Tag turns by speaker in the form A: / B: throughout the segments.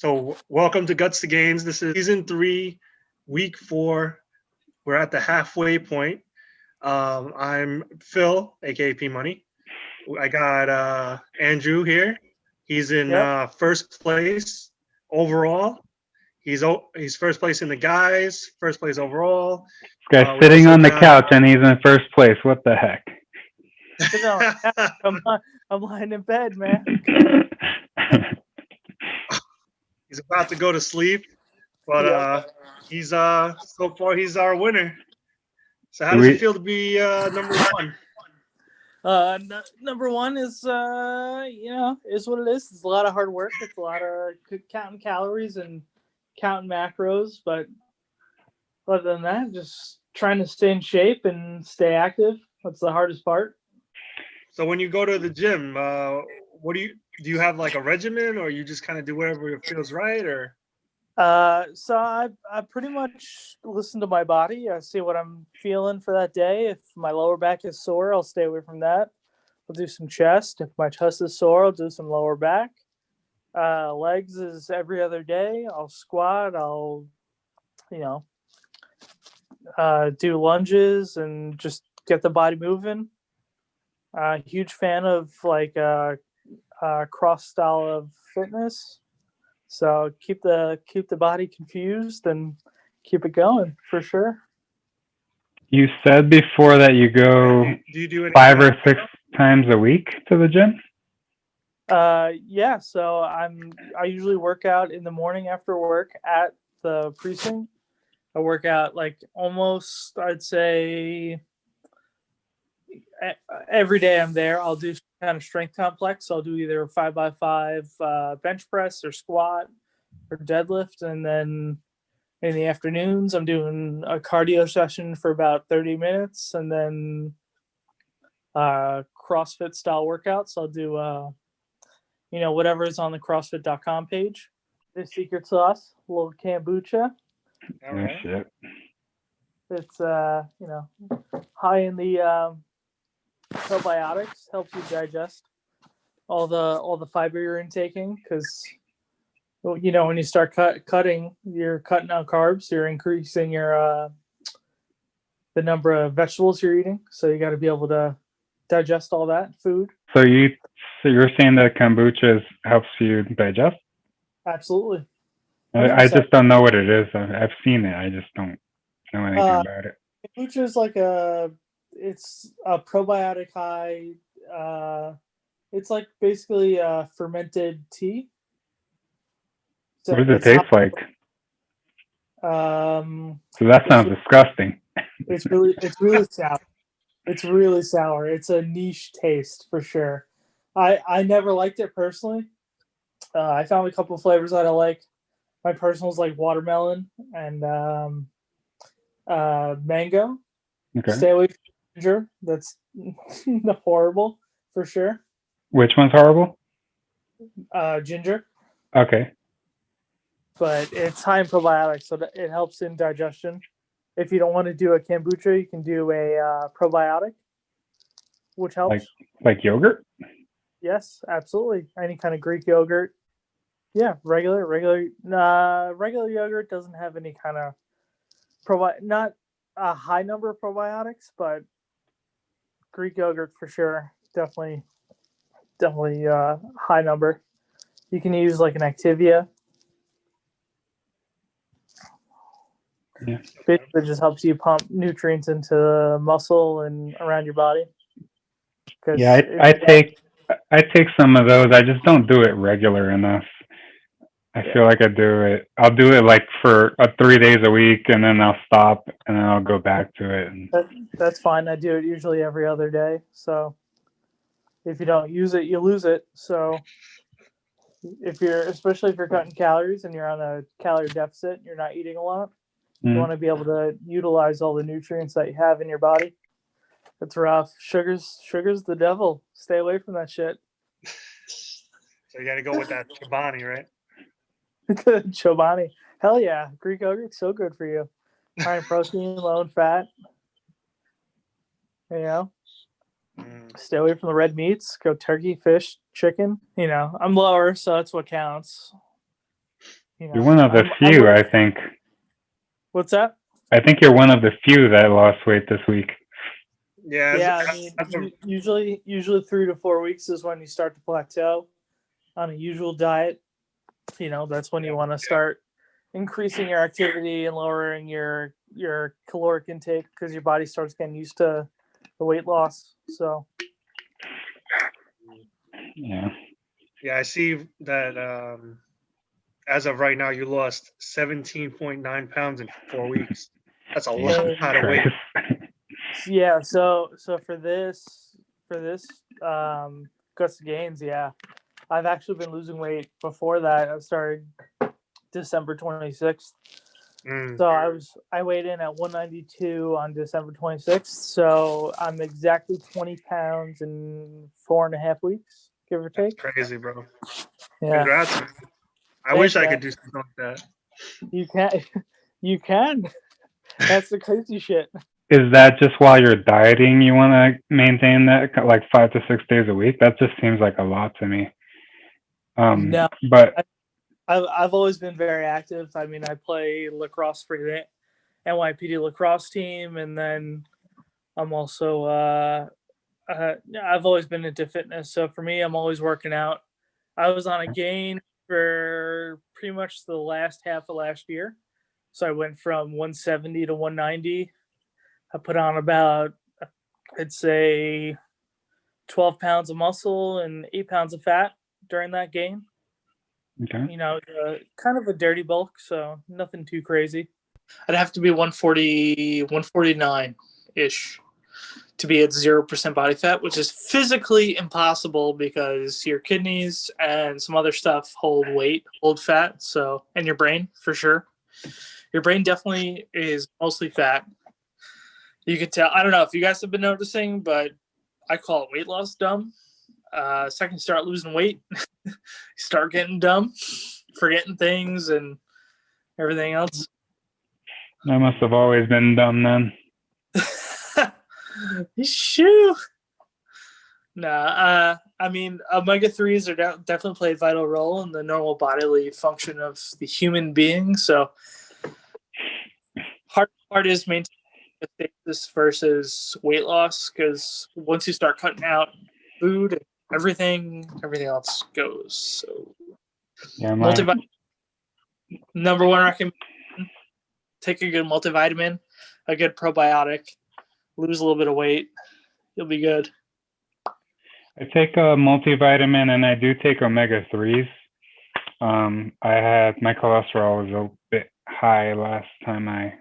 A: So, welcome to Guts to Gains. This is season 3, week 4. We're at the halfway point. I'm Phil, aka P Money. I got Andrew here. He's in first place overall. He's first place in the guys, first place overall.
B: This guy's sitting on the couch and he's in first place. What the heck?
C: I'm lying in bed, man.
A: He's about to go to sleep, but he's so far he's our winner. So how does it feel to be number one?
C: Number one is is what it is. It's a lot of hard work. It's a lot of counting calories and counting macros, but other than that, just trying to stay in shape and stay active. That's the hardest part.
A: So when you go to the gym, what do you have like a regimen, or you just kind of do whatever feels right, or?
C: So I pretty much listen to my body. I see what I'm feeling for that day. If my lower back is sore, I'll stay away from that. I'll do some chest. If my chest is sore, I'll do some lower back. Legs is every other day. I'll squat. I'll, do lunges and just get the body moving. Huge fan of cross style of fitness. So keep the body confused and keep it going for sure.
B: You said before that you go
A: do you do
B: 5 or 6 times a week to the gym?
C: Yeah. So I usually work out in the morning after work at the precinct. I work out almost, I'd say, every day I'm there. I'll do kind of strength complex. So I'll do either a 5x5 bench press or squat or deadlift. And then in the afternoons, I'm doing a cardio session for about 30 minutes and then CrossFit style workouts. I'll do, whatever is on the CrossFit.com page. The secret sauce, a little kombucha.
A: All right.
B: Oh, shit.
C: It's, high in the probiotics, helps you digest all the fiber you're intaking, because when you start cutting, you're cutting out carbs, you're increasing your the number of vegetables you're eating, so you got to be able to digest all that food.
B: So you're saying that kombucha helps you digest?
C: Absolutely.
B: I just don't know what it is. I've seen it. I just don't know anything about it.
C: Kombucha is it's a probiotic high. It's basically fermented tea.
B: So what does it taste like? So that sounds disgusting.
C: It's really sour. It's really sour. It's a niche taste for sure. I never liked it personally. I found a couple of flavors that I like. My personal is watermelon and mango.
B: Okay.
C: Stay away from ginger. That's horrible for sure.
B: Which one's horrible?
C: Ginger.
B: Okay.
C: But it's high in probiotics, so that it helps in digestion. If you don't want to do a kombucha, you can do a probiotic, which helps.
B: Like yogurt?
C: Yes, absolutely. Any kind of Greek yogurt. Yeah, regular yogurt doesn't have any kind of not a high number of probiotics, but Greek yogurt for sure, definitely high number. You can use an Activia.
B: Yeah.
C: Basically, just helps you pump nutrients into muscle and around your body.
B: Yeah, I take some of those. I just don't do it regular enough. I feel like I'll do it for 3 days a week, and then I'll stop, and then I'll go back to it.
C: That's fine. I do it usually every other day. So if you don't use it, you lose it. So especially if you're cutting calories and you're on a calorie deficit, and you're not eating a lot, you want to be able to utilize all the nutrients that you have in your body. It's rough. Sugar's the devil. Stay away from that shit.
A: So you got to go with that Chobani, right?
C: Chobani. Hell yeah. Greek yogurt's so good for you. High in protein, low in fat. Stay away from the red meats. Go turkey, fish, chicken. I'm lower, so that's what counts.
B: You're one of the few, I think.
C: What's that?
B: I think you're one of the few that lost weight this week.
A: Yeah.
C: I mean, usually 3 to 4 weeks is when you start to plateau on a usual diet. That's when you want to start increasing your activity and lowering your caloric intake because your body starts getting used to the weight loss. So
B: yeah,
A: I see that as of right now you lost 17.9 pounds in 4 weeks. That's a lot of weight.
C: Yeah, so for this Guts to Gains, I've actually been losing weight before that. I started December 26th. So I weighed in at 192 on December 26th. So I'm exactly 20 pounds in 4.5 weeks, give or take.
A: That's crazy, bro.
C: Yeah.
A: Congrats, man. I wish I could do something like that.
C: You can. That's the crazy shit.
B: Is that just while you're dieting you want to maintain that like 5 to 6 days a week? That just seems like a lot to me.
C: No,
B: but
C: I've always been very active. I mean, I play lacrosse for the NYPD lacrosse team, and then I'm also I've always been into fitness. So for me, I'm always working out. I was on a gain for pretty much the last half of last year. So I went from 170 to 190. I put on about, I'd say, 12 pounds of muscle and 8 pounds of fat during that gain.
B: Okay.
C: Kind of a dirty bulk, so nothing too crazy. I'd have to be 140, 149-ish to be at 0% body fat, which is physically impossible because your kidneys and some other stuff hold fat. So, and your brain, for sure. Your brain definitely is mostly fat. You could tell. I don't know if you guys have been noticing, but I call it weight loss dumb. Second you start losing weight, you start getting dumb, forgetting things and everything else.
B: I must have always been dumb then.
C: Shoo. Nah, I mean, omega-3s are definitely play a vital role in the normal bodily function of the human being. So, hard part is maintaining this versus weight loss, because once you start cutting out food, everything else goes. So,
B: yeah,
C: number one recommendation: take a good multivitamin, a good probiotic, lose a little bit of weight, you'll be good.
B: I take a multivitamin and I do take omega-3s. I had my cholesterol was a bit high last time I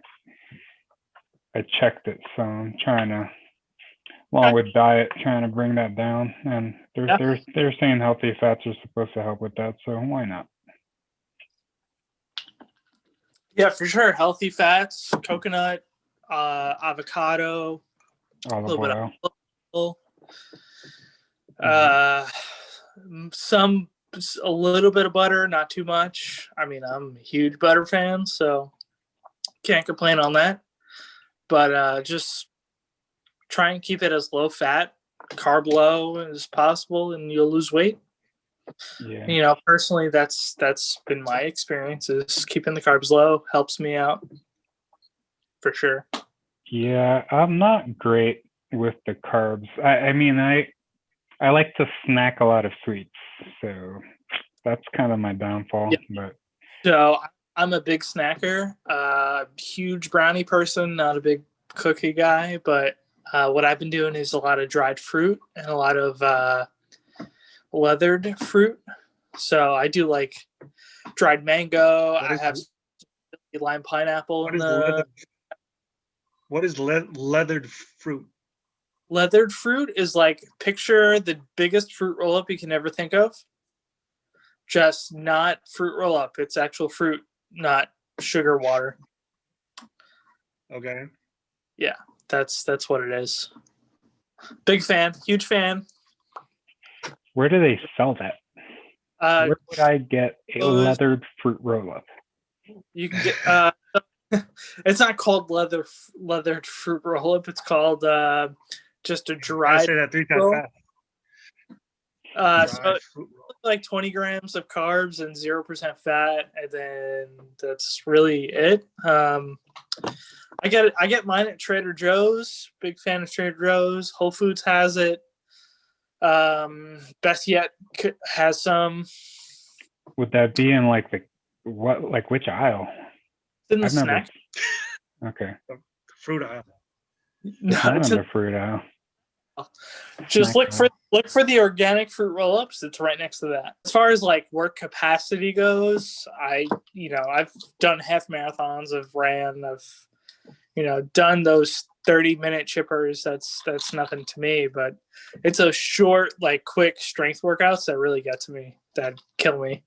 B: checked it, so I'm trying to, along with diet, trying to bring that down. And they're saying healthy fats are supposed to help with that, so why not?
C: Yeah, for sure. Healthy fats, coconut, avocado,
B: Olive oil.
C: A little bit of butter, not too much. I mean, I'm a huge butter fan, so can't complain on that. But just try and keep it as low fat, carb low as possible, and you'll lose weight.
B: Yeah.
C: Personally, that's been my experience. Is keeping the carbs low helps me out for sure.
B: Yeah, I'm not great with the carbs. I mean, I like to snack a lot of sweets, so that's kind of my downfall.
C: Yep.
B: But
C: so I'm a big snacker, huge brownie person, not a big cookie guy. But what I've been doing is a lot of dried fruit and a lot of leathered fruit. So I do like dried mango. I have lime pineapple in the.
A: What is leathered fruit?
C: Leathered fruit is like, picture the biggest fruit roll up you can ever think of. Just not fruit roll up. It's actual fruit, not sugar water.
A: Okay.
C: Yeah, that's what it is. Big fan, huge fan.
B: Where do they sell that? Where would I get a leathered fruit roll up?
C: You can get. It's not called leathered fruit roll up. It's called just a dried.
A: I say that 3 times
C: So like 20 grams of carbs and 0% fat, and then that's really it. I get mine at Trader Joe's. Big fan of Trader Joe's. Whole Foods has it. Best Yet has some.
B: Would that be in like which aisle?
C: It's in the snack.
B: Okay.
A: The fruit aisle.
B: No, it's not in the fruit aisle.
C: Just look for the organic fruit roll-ups. It's right next to that. As far as like work capacity goes, I've done half marathons. I've ran. I've done those 30-minute chippers. That's nothing to me. But it's those short, like quick strength workouts that really get to me. That kill me.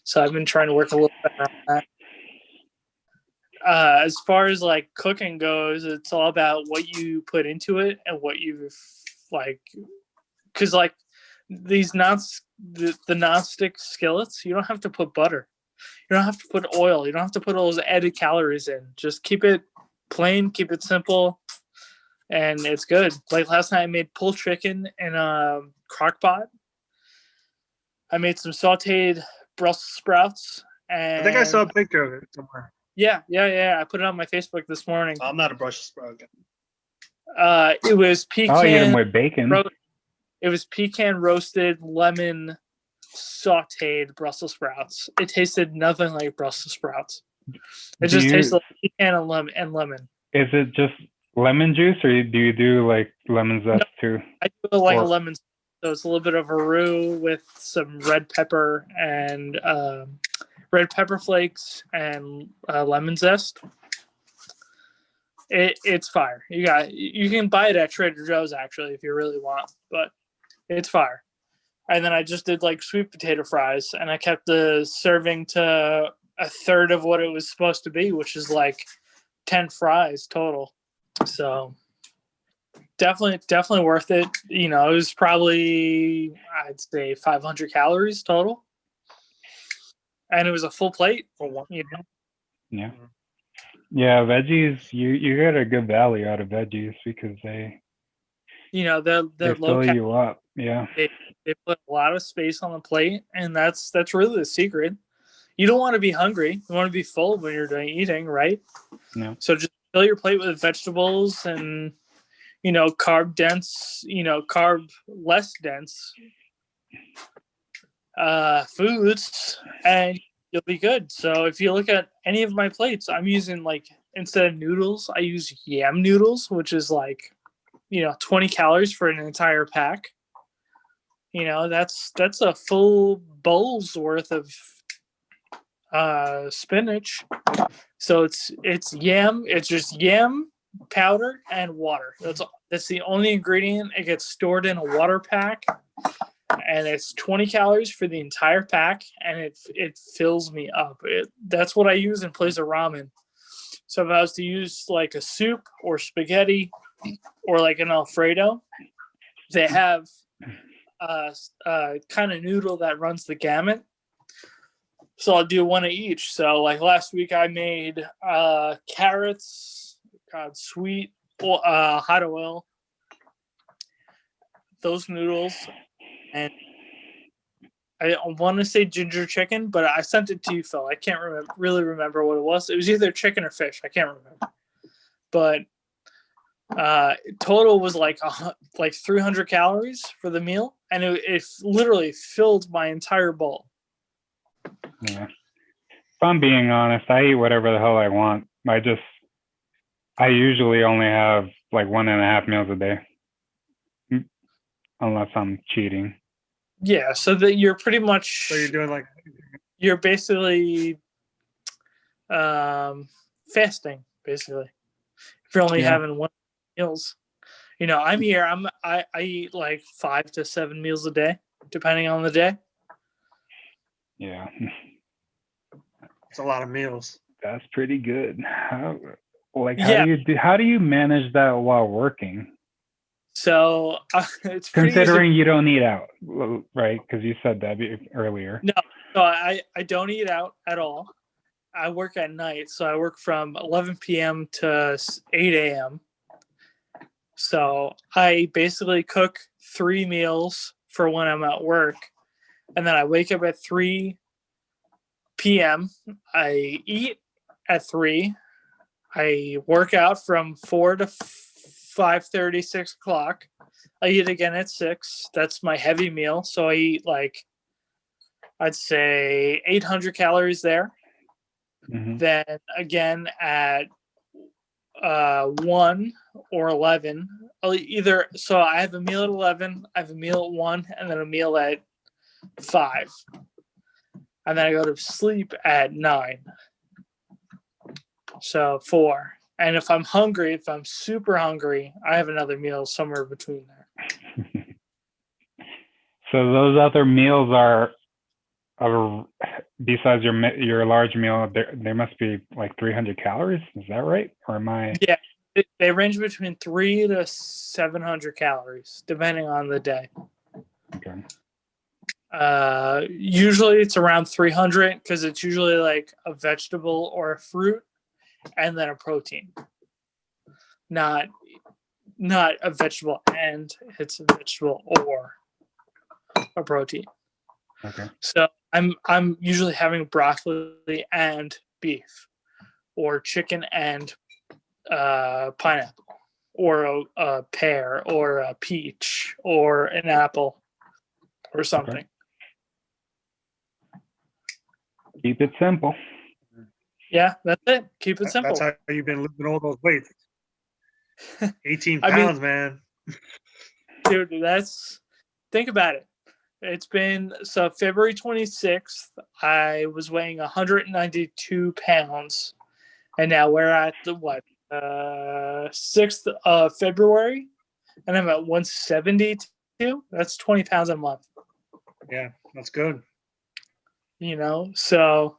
C: So I've been trying to work a little better on that. As far as like cooking goes, it's all about what you put into it and what you like, because like these the non-stick skillets, you don't have to put butter, you don't have to put oil, you don't have to put all those added calories in. Just keep it plain, keep it simple, and it's good. Like last night I made pulled chicken in a crock pot. I made some sauteed Brussels sprouts, and
A: I think I saw a picture of it somewhere.
C: Yeah. I put it on my Facebook this morning.
A: I'm not a Brussels sprout guy.
C: It was pecan.
B: I'll eat them with bacon.
C: It was pecan roasted lemon sauteed Brussels sprouts. It tasted nothing like Brussels sprouts. It just tasted like pecan and lemon.
B: Is it just lemon juice, or do you do like lemon zest too?
C: I do it like a lemon. So it's a little bit of a roux with some red pepper and red pepper flakes and lemon zest. It's fire. You can buy it at Trader Joe's actually if you really want, but it's fire. And then I just did like sweet potato fries, and I kept the serving to a third of what it was supposed to be, which is like 10 fries total. So definitely worth it. It was probably, I'd say 500 calories total. And it was a full plate for one,
B: Yeah. Yeah, veggies, you get a good value out of veggies because they
C: they're
B: fill you up. Yeah.
C: They put a lot of space on the plate, and that's really the secret. You don't want to be hungry. You want to be full when you're eating, right?
B: No.
C: So just fill your plate with vegetables and carb dense, carb less dense foods, and you'll be good. So if you look at any of my plates, I'm using like, instead of noodles, I use yam noodles, which is like 20 calories for an entire pack. That's a full bowl's worth of spinach. So it's yam. It's just yam powder and water. That's the only ingredient. It gets stored in a water pack, and it's 20 calories for the entire pack, and it fills me up. That's what I use in place of ramen. So if I was to use like a soup or spaghetti or like an Alfredo, they have a kind of noodle that runs the gamut. So I'll do one of each. So like last week I made carrots, sweet hot oil, those noodles, and I want to say ginger chicken, but I sent it to you, Phil. I can't really remember what it was. It was either chicken or fish. I can't remember. But total was like 300 calories for the meal, and it literally filled my entire bowl.
B: Yeah. If I'm being honest, I eat whatever the hell I want. I usually only have like 1.5 meals a day, unless I'm cheating.
C: Yeah, so that you're pretty much.
A: So you're doing like.
C: You're basically fasting, basically. If you're only having one meals, I'm here. I eat like 5 to 7 meals a day, depending on the day.
B: Yeah,
A: it's a lot of meals.
B: That's pretty good. How do you manage that while working?
C: So it's
B: considering you don't eat out, right? Because you said that earlier.
C: No, I don't eat out at all. I work at night, so I work from 11 p.m. to 8 a.m. So I basically cook 3 meals for when I'm at work. And then I wake up at 3 p.m. I eat at 3. I work out from 4 to 5:30, 6 o'clock. I eat again at 6. That's my heavy meal. So I eat like, I'd say 800 calories there.
B: Mm-hmm.
C: Then again at 1 or 11. So I have a meal at 11, I have a meal at 1, and then a meal at 5. And then I go to sleep at 9. So 4. And if I'm hungry, if I'm super hungry, I have another meal somewhere between there.
B: So those other meals are besides your large meal, they must be like 300 calories. Is that right? Or am I?
C: Yeah, they range between 300 to 700 calories, depending on the day.
B: Okay.
C: Usually it's around 300 because it's usually like a vegetable or a fruit and then a protein. Not a vegetable and it's a vegetable or a protein.
B: Okay.
C: So I'm usually having broccoli and beef, or chicken and pineapple, or a pear, or a peach, or an apple, or something.
B: Okay. Keep it simple.
C: Yeah, that's it. Keep it simple.
A: That's how you've been losing all those weights. 18 pounds, man.
C: Dude, think about it. It's been, so February 26th, I was weighing 192 pounds. And now we're at the 6th of February, and I'm at 172. That's 20 pounds a month.
A: Yeah, that's good.
C: So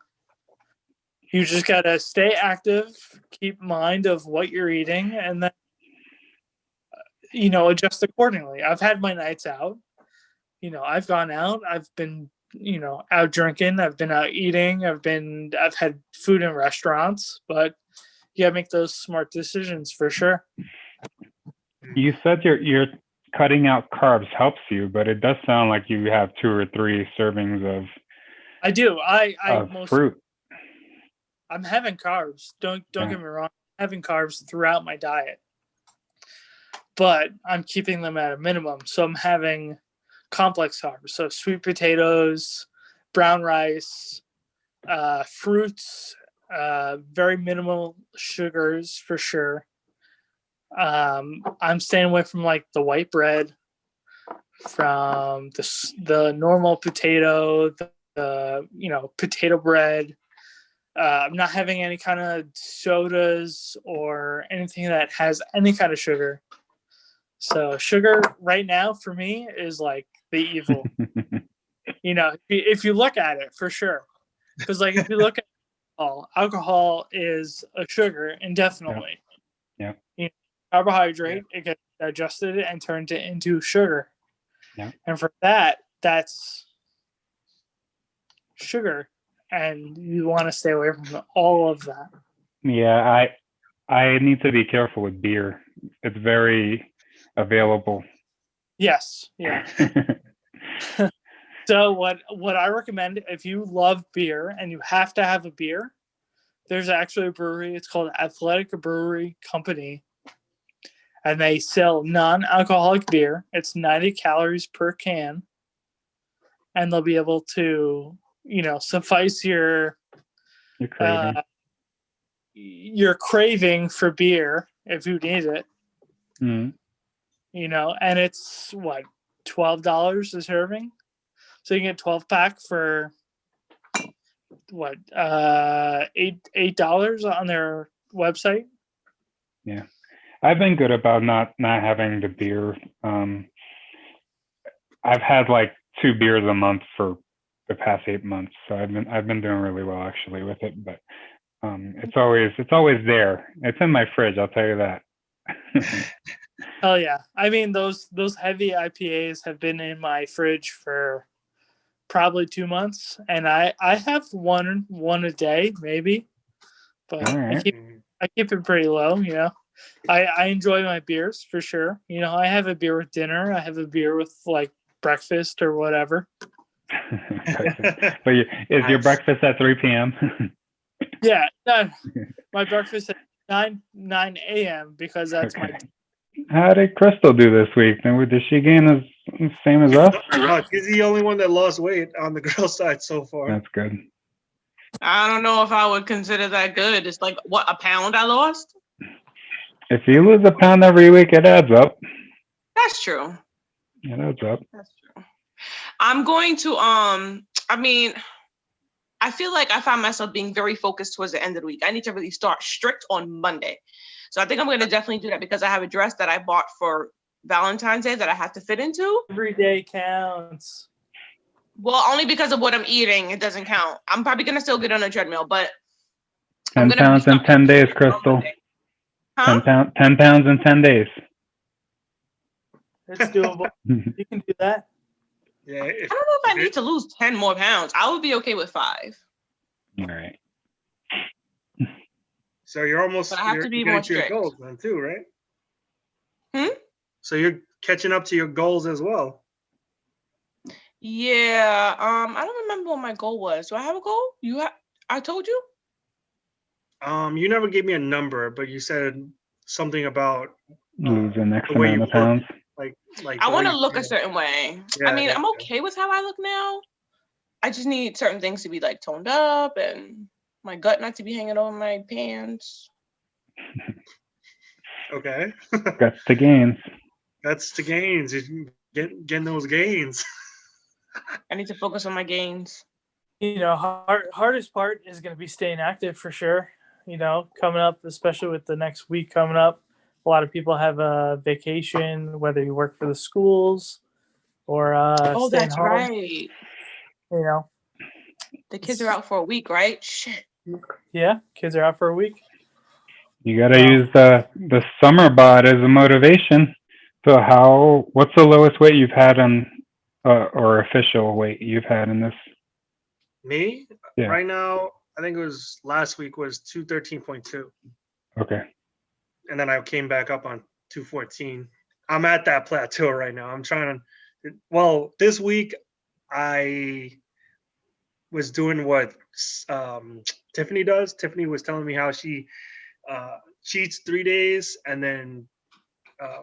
C: you just got to stay active, keep mind of what you're eating, and then, adjust accordingly. I've had my nights out. I've gone out. I've been, out drinking. I've been out eating. I've had food in restaurants, but you gotta make those smart decisions for sure.
B: You said you're cutting out carbs helps you, but it does sound like you have 2 or 3 servings of.
C: I do. I
B: fruit.
C: I'm having carbs. Don't get me wrong. I'm having carbs throughout my diet, but I'm keeping them at a minimum. So I'm having complex carbs, so sweet potatoes, brown rice, fruits, very minimal sugars for sure. I'm staying away from like the white bread, from the normal potato, the potato bread. I'm not having any kind of sodas or anything that has any kind of sugar. So sugar right now for me is like the evil. If you look at it, for sure. Because like if you look at alcohol is a sugar indefinitely.
B: Yeah.
C: Carbohydrate, it gets digested and turned into sugar.
B: Yeah.
C: And for that's sugar. And you want to stay away from all of that.
B: Yeah, I need to be careful with beer. It's very available.
C: Yes. Yeah. So what I recommend, if you love beer and you have to have a beer, there's actually a brewery. It's called Athletic Brewery Company, and they sell non-alcoholic beer. It's 90 calories per can, and they'll be able to, suffice your
B: craving.
C: Your craving for beer if you need it.
B: Mm.
C: And it's what, $12 a serving, so you can get 12-pack for what, $8 on their website.
B: Yeah, I've been good about not having the beer. I've had like 2 beers a month for the past 8 months, so I've been doing really well actually with it. But it's always there. It's in my fridge, I'll tell you that.
C: Hell yeah! I mean, those heavy IPAs have been in my fridge for probably 2 months, and I have one a day maybe, but
B: right.
C: I keep it pretty low. I enjoy my beers for sure. I have a beer with dinner. I have a beer with like breakfast or whatever.
B: But is your breakfast at 3 p.m.?
C: Yeah, no, my breakfast at 9 a.m. because that's my.
B: How did Crystal do this week? Did she gain the same as us?
A: No, she's the only one that lost weight on the girl side so far.
B: That's good.
D: I don't know if I would consider that good. It's like, what, a pound I lost?
B: If you lose a pound every week, it adds up.
D: That's true.
B: It adds up.
D: That's true. I'm going to, I mean, I feel like I find myself being very focused towards the end of the week. I need to really start strict on Monday. So I think I'm going to definitely do that because I have a dress that I bought for Valentine's Day that I have to fit into.
C: Every day counts.
D: Well, only because of what I'm eating, it doesn't count. I'm probably going to still get on a treadmill, but
B: 10 pounds in 10 days, Crystal.
D: Huh?
B: 10 pounds in 10 days.
C: It's doable. You can do that.
A: Yeah.
D: I don't know if I need to lose 10 more pounds. I would be okay with 5.
B: All right.
A: So you're almost.
D: But I have to be more strict.
A: Your goals then too, right?
D: Hmm?
A: So you're catching up to your goals as well.
D: Yeah. I don't remember what my goal was. Do I have a goal? I told you?
A: You never gave me a number, but you said something about
B: losing X amount of pounds.
A: Like
D: I want to look a certain way.
A: Yeah,
D: I mean, I'm okay with how I look now. I just need certain things to be like toned up and my gut not to be hanging over my pants.
A: Okay.
B: That's the gains.
A: That's the gains. Getting those gains.
D: I need to focus on my gains.
C: You know, hardest part is going to be staying active for sure. You know, coming up, especially with the next week coming up, a lot of people have a vacation, whether you work for the schools or
D: Oh,
C: staying
D: that's
C: home.
D: right.
C: You know,
D: The kids are out for a week, right? Shit.
C: Yeah, kids are out for a week.
B: You got to use the summer bod as a motivation. So what's the lowest weight you've had on, or official weight you've had in this?
A: Me?
B: Yeah.
A: Right now, I think it was last week was 213.2.
B: Okay.
A: And then I came back up on 214. I'm at that plateau right now. I'm trying to, well, this week I was doing what Tiffany does. Tiffany was telling me how she cheats 3 days and then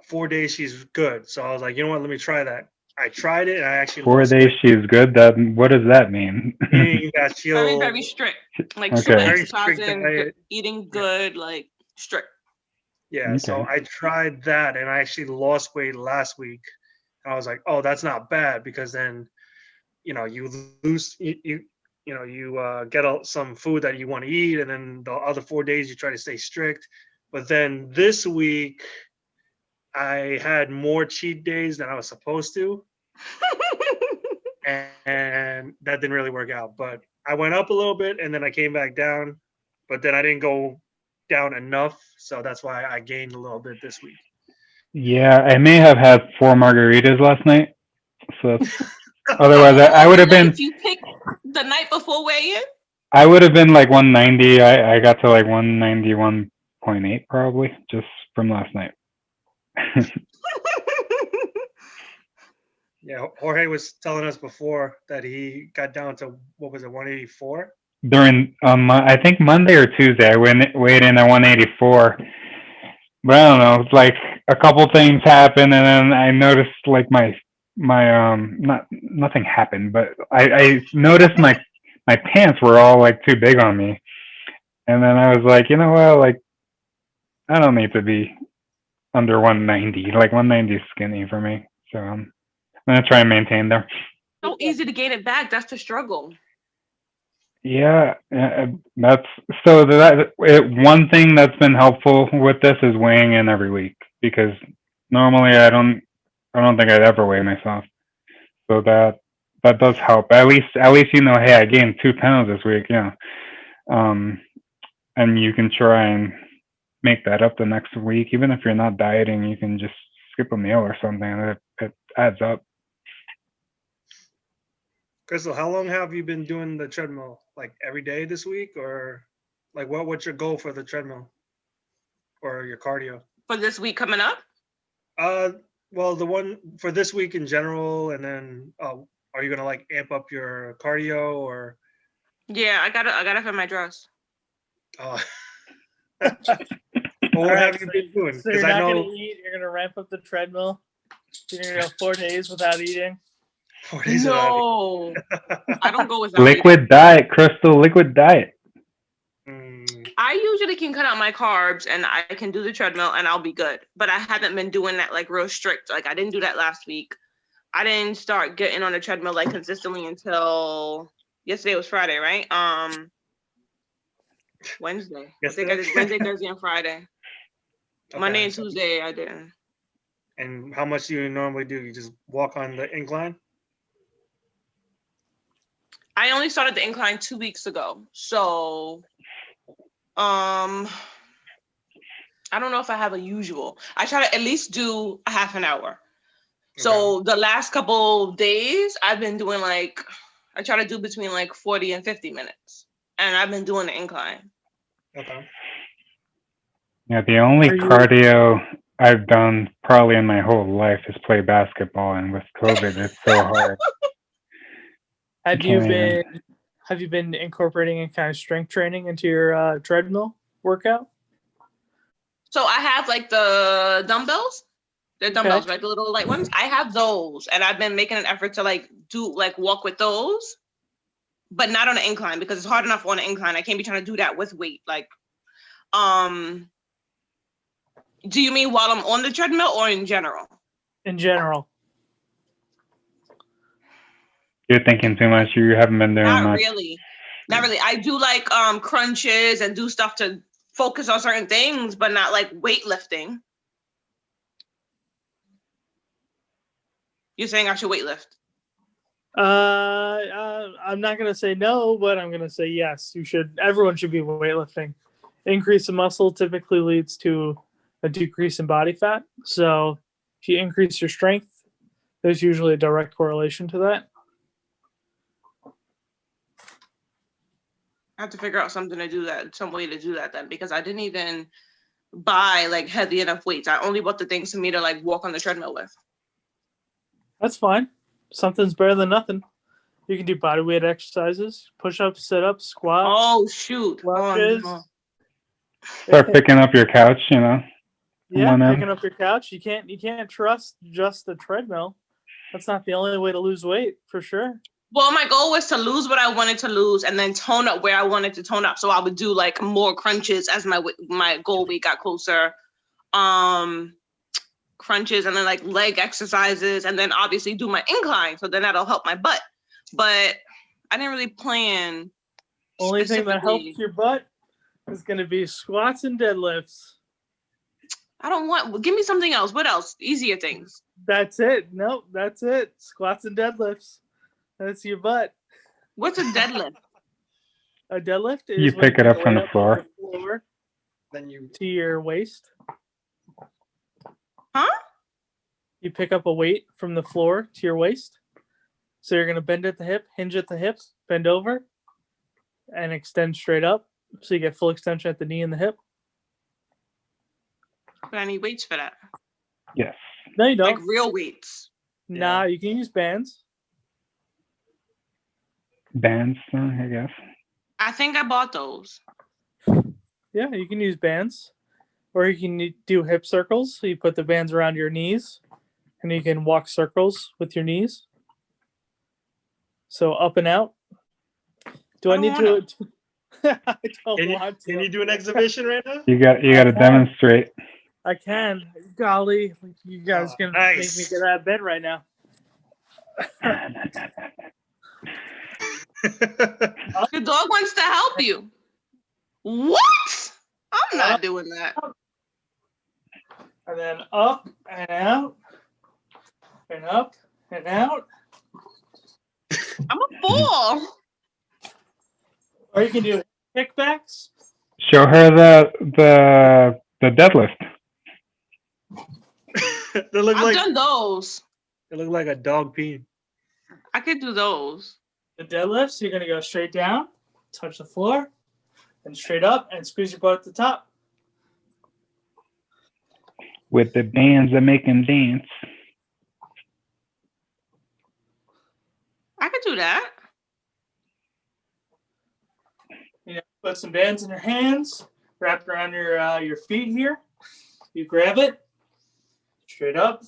A: 4 days she's good. So I was like, you know what? Let me try that. I tried it and I actually
B: 4 days she's good. What does that mean?
A: Meaning that she'll
D: Very, very strict. Like
B: Okay.
D: super
A: Very strict
D: exercising,
A: diet.
D: eating good, like strict.
A: Yeah,
B: Okay.
A: so I tried that and I actually lost weight last week. And I was like, oh, that's not bad because then, you lose, you get some food that you want to eat, and then the other 4 days you try to stay strict. But then this week, I had more cheat days than I was supposed to, and that didn't really work out. But I went up a little bit, and then I came back down, but then I didn't go down enough, so that's why I gained a little bit this week.
B: Yeah, I may have had 4 margaritas last night, so otherwise I would have been.
D: If you pick the night before weigh-in,
B: I would have been like 190. I got to like 191.8 probably just from last night.
A: Yeah, Jorge was telling us before that he got down to, what was it, 184?
B: During I think Monday or Tuesday, I weighed in at 184. But I don't know, it's like a couple things happened, and then I noticed like my nothing happened, but I noticed my pants were all like too big on me, and then I was like, you know what, like I don't need to be under 190. Like 190 is skinny for me, so I'm gonna try and maintain there.
D: so easy to gain it back. That's the struggle.
B: Yeah, that's so one thing that's been helpful with this is weighing in every week, because normally I don't think I'd ever weigh myself. So that does help. At least hey, I gained 2 pounds this week, and you can try and make that up the next week. Even if you're not dieting, you can just skip a meal or something, and it adds up.
A: Crystal, how long have you been doing the treadmill? Like every day this week, or like what's your goal for the treadmill or your cardio?
D: For this week coming up?
A: Well, the one for this week in general, and then are you gonna like amp up your cardio or?
D: Yeah, I gotta fit my dress.
A: Well, what have you been doing?
C: So you're not gonna eat. You're gonna ramp up the treadmill. You're gonna go 4 days without eating.
A: 4 days
D: No, I don't go without
B: liquid
D: eating.
B: diet, Crystal. Liquid diet.
D: I usually can cut out my carbs and I can do the treadmill and I'll be good. But I haven't been doing that like real strict. Like I didn't do that last week. I didn't start getting on the treadmill like consistently until yesterday was Friday, right? Wednesday. I think I did Wednesday, Thursday, and Friday. Okay. Monday and Tuesday I didn't.
A: And how much do you normally do? You just walk on the incline?
D: I only started the incline 2 weeks ago. So I don't know if I have a usual. I try to at least do a half an hour. Okay. So the last couple days I've been doing like, I try to do between like 40 and 50 minutes. And I've been doing the incline.
A: Okay.
B: Yeah, the only cardio I've done probably in my whole life is play basketball, and with COVID, it's so hard.
C: Have you been incorporating any kind of strength training into your treadmill workout?
D: So I have like the dumbbells. They're dumbbells, right? The little light ones. I have those, and I've been making an effort to like walk with those, but not on an incline because it's hard enough on an incline. I can't be trying to do that with weight. Like, do you mean while I'm on the treadmill or in general?
C: In general.
B: You're thinking too much. You haven't been doing much.
D: Not really. I do like crunches and do stuff to focus on certain things, but not like weightlifting. You're saying I should weightlift?
C: I'm not gonna say no, but I'm gonna say yes. You should. Everyone should be weightlifting. Increase in muscle typically leads to a decrease in body fat. So if you increase your strength, there's usually a direct correlation to that.
D: I have to figure out something to do that, some way to do that then, because I didn't even buy like heavy enough weights. I only bought the things for me to like walk on the treadmill with.
C: That's fine. Something's better than nothing. You can do body weight exercises, push-ups, sit-ups, squats.
D: Oh shoot!
C: Lunges.
B: Start picking up your couch, you know.
C: Yeah, picking up your couch. You can't trust just the treadmill. That's not the only way to lose weight, for sure.
D: Well, my goal was to lose what I wanted to lose and then tone up where I wanted to tone up. So I would do like more crunches as my goal weight got closer. Crunches and then like leg exercises and then obviously do my incline. So then that'll help my butt. But I didn't really plan.
C: Only thing that helps your butt is going to be squats and deadlifts.
D: Give me something else. What else? Easier things.
C: That's it. Nope, that's it. Squats and deadlifts. That's your butt.
D: What's a deadlift?
C: A deadlift is
B: you pick it up from the floor.
C: Then you to your waist.
D: Huh?
C: You pick up a weight from the floor to your waist. So you're going to bend at the hip, hinge at the hip, bend over, and extend straight up. So you get full extension at the knee and the hip.
D: But I need weights for that.
B: Yes.
C: No, you don't.
D: Like real weights.
C: Nah, you can use bands.
B: Bands, I guess.
D: I think I bought those.
C: Yeah, you can use bands. Or you can do hip circles. So you put the bands around your knees and you can walk circles with your knees. So up and out. I need to? I don't want to.
A: Can you do an exhibition right now?
B: You got to demonstrate.
C: I can. Golly, you guys can make me get out of bed right now.
D: The dog wants to help you. What? I'm not doing that.
C: And then up and out. And up and out.
D: I'm a fool.
C: Or you can do kickbacks.
B: Show her the deadlift.
D: I've done those.
A: They look like a dog peeing.
D: I could do those.
C: The deadlifts, you're going to go straight down, touch the floor, and straight up, and squeeze your butt at the top.
B: With the bands that make him dance.
D: I could do that.
C: You know, put some bands in your hands, wrap it around your feet here. You grab it straight up.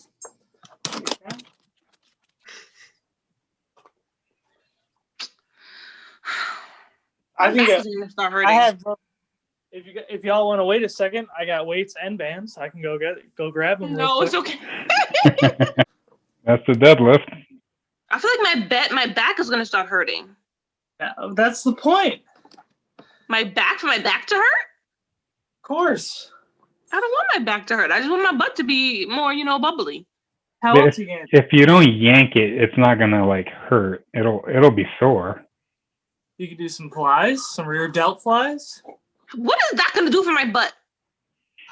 C: I think
D: gonna start hurting.
C: I have. If y'all want to wait a second, I got weights and bands. I can go grab them.
D: No, it's okay.
B: That's the deadlift.
D: I feel like my back is gonna start hurting.
C: Yeah, that's the point.
D: My back for my back to hurt?
C: Of course.
D: I don't want my back to hurt. I just want my butt to be more, bubbly.
C: How else again?
B: If you don't yank it, it's not gonna like hurt. It'll be sore.
C: You can do some flies, some rear delt flies.
D: What is that gonna do for my butt?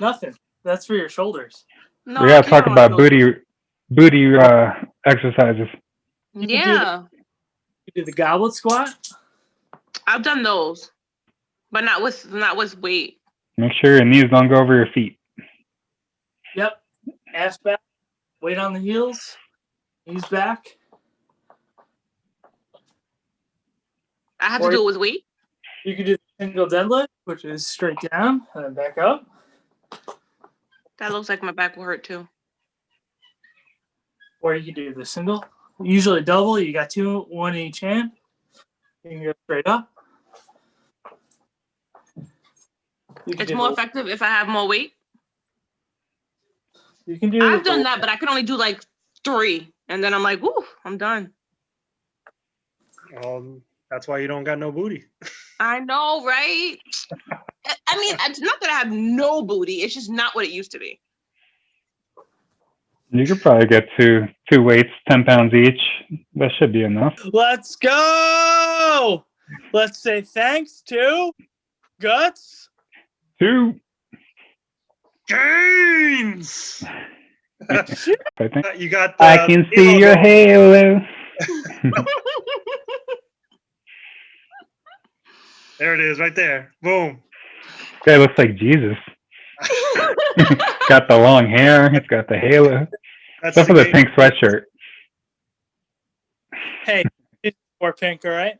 C: Nothing. That's for your shoulders.
D: No,
B: We gotta talk about booty exercises.
D: Yeah.
C: You do the goblet squat.
D: I've done those, but not with weight.
B: Make sure your knees don't go over your feet.
C: Yep. Ass back. Weight on the heels. Knees back.
D: I have to do it with weight?
C: You can do the single deadlift, which is straight down and then back up.
D: That looks like my back will hurt too.
C: Or you can do the single. Usually double. You got two, one in each hand. You can go straight up.
D: It's more effective if I have more weight.
C: You can do.
D: I've done that, but I can only do like 3, and then I'm like, "Ooh, I'm done."
A: That's why you don't got no booty.
D: I know, right? I mean, it's not that I have no booty. It's just not what it used to be.
B: You could probably get two weights, 10 pounds each. That should be enough.
C: Let's go. Let's say thanks to Guts.
B: 2
A: Gains.
B: I think.
A: You got.
B: I can see your halo.
A: There it is, right there. Boom.
B: Guy looks like Jesus. Got the long hair. He's got the halo. Except for the pink sweatshirt.
C: Hey, it's more pink, all right?